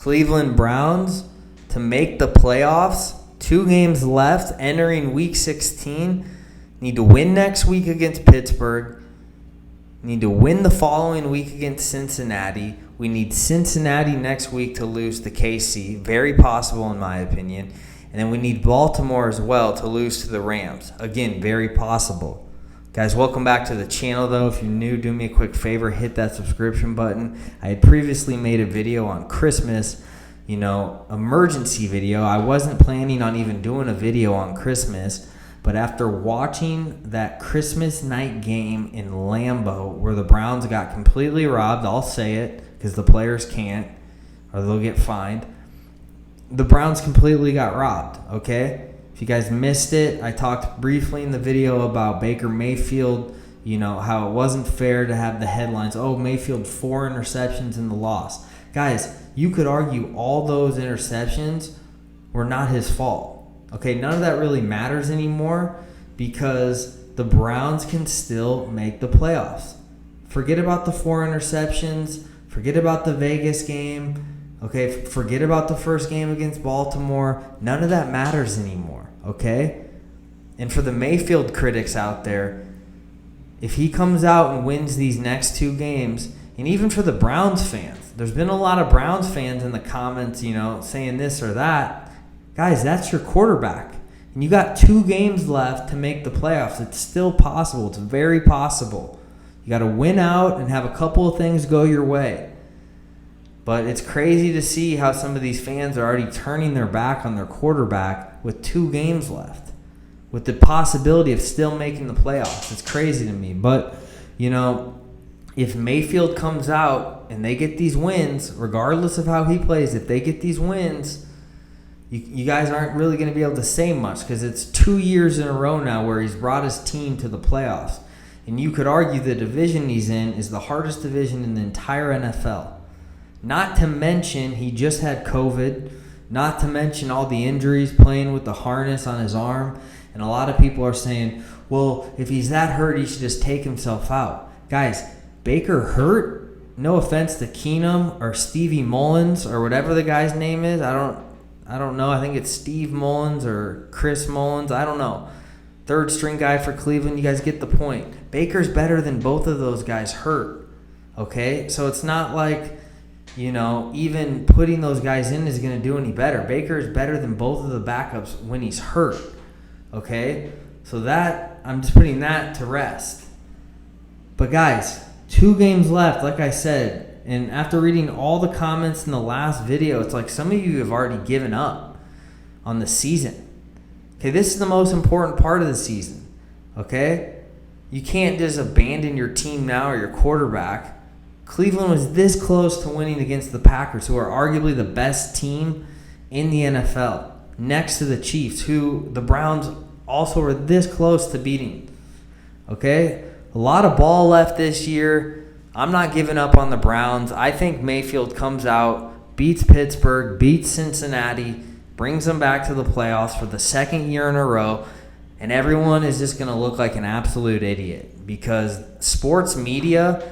Cleveland Browns to make the playoffs. 2 games left entering week 16. Need to win next week against Pittsburgh. Need to win the following week against Cincinnati. We need Cincinnati next week to lose to KC. Very possible in my opinion. And then we need Baltimore as well to lose to the Rams. Again, very possible. Guys, welcome back to the channel though. If you're new, do me a quick favor, hit that subscription button. I had previously made a video on Christmas, emergency video. I wasn't planning on even doing a video on Christmas, but after watching that Christmas night game in Lambeau where the Browns got completely robbed, I'll say it because the players can't or they'll get fined. The Browns completely got robbed, okay? If you guys missed it, I talked briefly in the video about Baker Mayfield, how it wasn't fair to have the headlines, oh, Mayfield 4 interceptions in the loss. Guys, you could argue all those interceptions were not his fault. Okay, none of that really matters anymore because the Browns can still make the playoffs. Forget about the 4 interceptions. Forget about the Vegas game. Okay, forget about the first game against Baltimore. None of that matters anymore, okay? And for the Mayfield critics out there, if he comes out and wins these next 2 games, and even for the Browns fans, there's been a lot of Browns fans in the comments, saying this or that. Guys, that's your quarterback. And you got 2 games left to make the playoffs. It's still possible. It's very possible. You got to win out and have a couple of things go your way. But it's crazy to see how some of these fans are already turning their back on their quarterback with 2 games left, with the possibility of still making the playoffs. It's crazy to me. But, if Mayfield comes out and they get these wins, regardless of how he plays, if they get these wins, you guys aren't really going to be able to say much because it's 2 years in a row now where he's brought his team to the playoffs. And you could argue the division he's in is the hardest division in the entire NFL. Not to mention he just had COVID. Not to mention all the injuries, playing with the harness on his arm. And a lot of people are saying, well, if he's that hurt, he should just take himself out. Guys, Baker hurt? No offense to Keenum or Stevie Mullins or whatever the guy's name is. I don't know. I think it's Steve Mullins or Chris Mullins. I don't know. 3rd string guy for Cleveland. You guys get the point. Baker's better than both of those guys hurt. Okay? So it's not like, even putting those guys in is going to do any better. Baker is better than both of the backups when he's hurt. Okay? So that, I'm just putting that to rest. But guys, 2 games left, like I said. And after reading all the comments in the last video, it's like some of you have already given up on the season. Okay, this is the most important part of the season. Okay? You can't just abandon your team now or your quarterback. Cleveland was this close to winning against the Packers, who are arguably the best team in the NFL, next to the Chiefs, who the Browns also were this close to beating. Okay? A lot of ball left this year. I'm not giving up on the Browns. I think Mayfield comes out, beats Pittsburgh, beats Cincinnati, brings them back to the playoffs for the 2nd year in a row, and everyone is just going to look like an absolute idiot because sports media,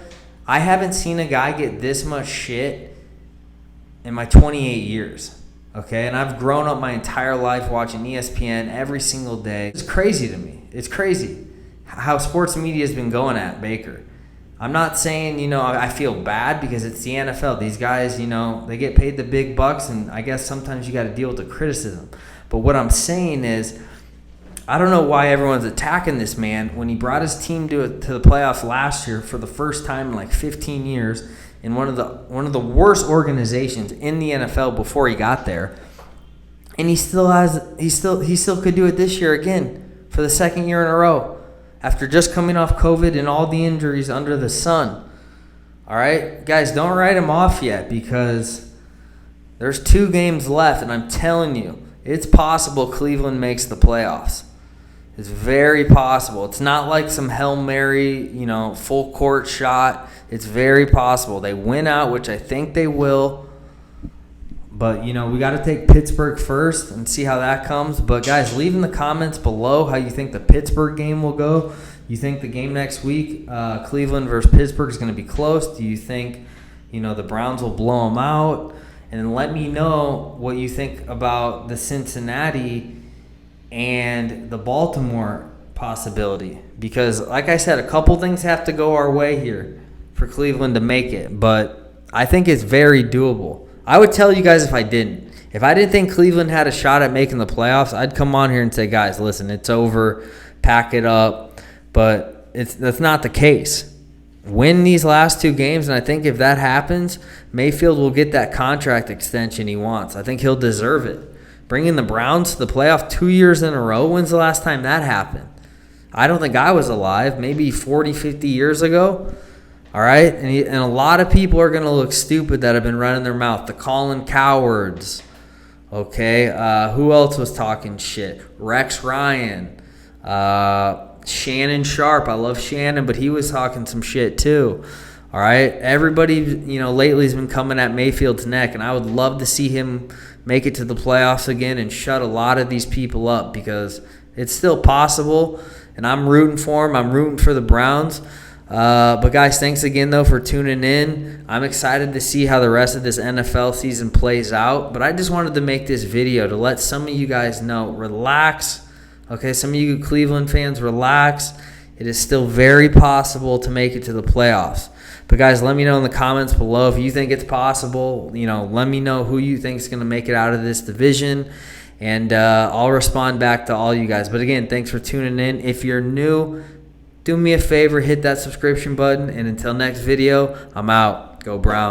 I haven't seen a guy get this much shit in my 28 years, okay? And I've grown up my entire life watching ESPN every single day. It's crazy to me. It's crazy how sports media has been going at Baker. I'm not saying, I feel bad because it's the NFL. These guys, they get paid the big bucks, and I guess sometimes you got to deal with the criticism. But what I'm saying is, I don't know why everyone's attacking this man when he brought his team to the playoffs last year for the first time in like 15 years in one of the worst organizations in the NFL before he got there, and he still could do it this year again for the 2nd year in a row after just coming off COVID and all the injuries under the sun. All right, guys, don't write him off yet because there's 2 games left, and I'm telling you, it's possible Cleveland makes the playoffs. It's very possible. It's not like some Hail Mary, full court shot. It's very possible. They win out, which I think they will. But, we got to take Pittsburgh first and see how that comes. But, guys, leave in the comments below how you think the Pittsburgh game will go. You think the game next week, Cleveland versus Pittsburgh, is going to be close? Do you think, the Browns will blow them out? And then let me know what you think about the Cincinnati and the Baltimore possibility. Because, like I said, a couple things have to go our way here for Cleveland to make it. But I think it's very doable. I would tell you guys if I didn't. If I didn't think Cleveland had a shot at making the playoffs, I'd come on here and say, guys, listen, it's over. Pack it up. But that's not the case. Win these last 2 games, and I think if that happens, Mayfield will get that contract extension he wants. I think he'll deserve it. Bringing the Browns to the playoff 2 years in a row, when's the last time that happened? I don't think I was alive, maybe 40, 50 years ago. All right? And a lot of people are going to look stupid that have been running their mouth. The Colin Cowards. Okay? Who else was talking shit? Rex Ryan. Shannon Sharp. I love Shannon, but he was talking some shit too. All right? Everybody, lately has been coming at Mayfield's neck, and I would love to see him make it to the playoffs again and shut a lot of these people up because it's still possible, and I'm rooting for him. I'm rooting for the Browns. But, guys, thanks again, though, for tuning in. I'm excited to see how the rest of this NFL season plays out, but I just wanted to make this video to let some of you guys know, relax. Okay, some of you Cleveland fans, relax. It is still very possible to make it to the playoffs. But, guys, let me know in the comments below if you think it's possible. Let me know who you think is going to make it out of this division, and I'll respond back to all you guys. But, again, thanks for tuning in. If you're new, do me a favor, hit that subscription button, and until next video, I'm out. Go Browns.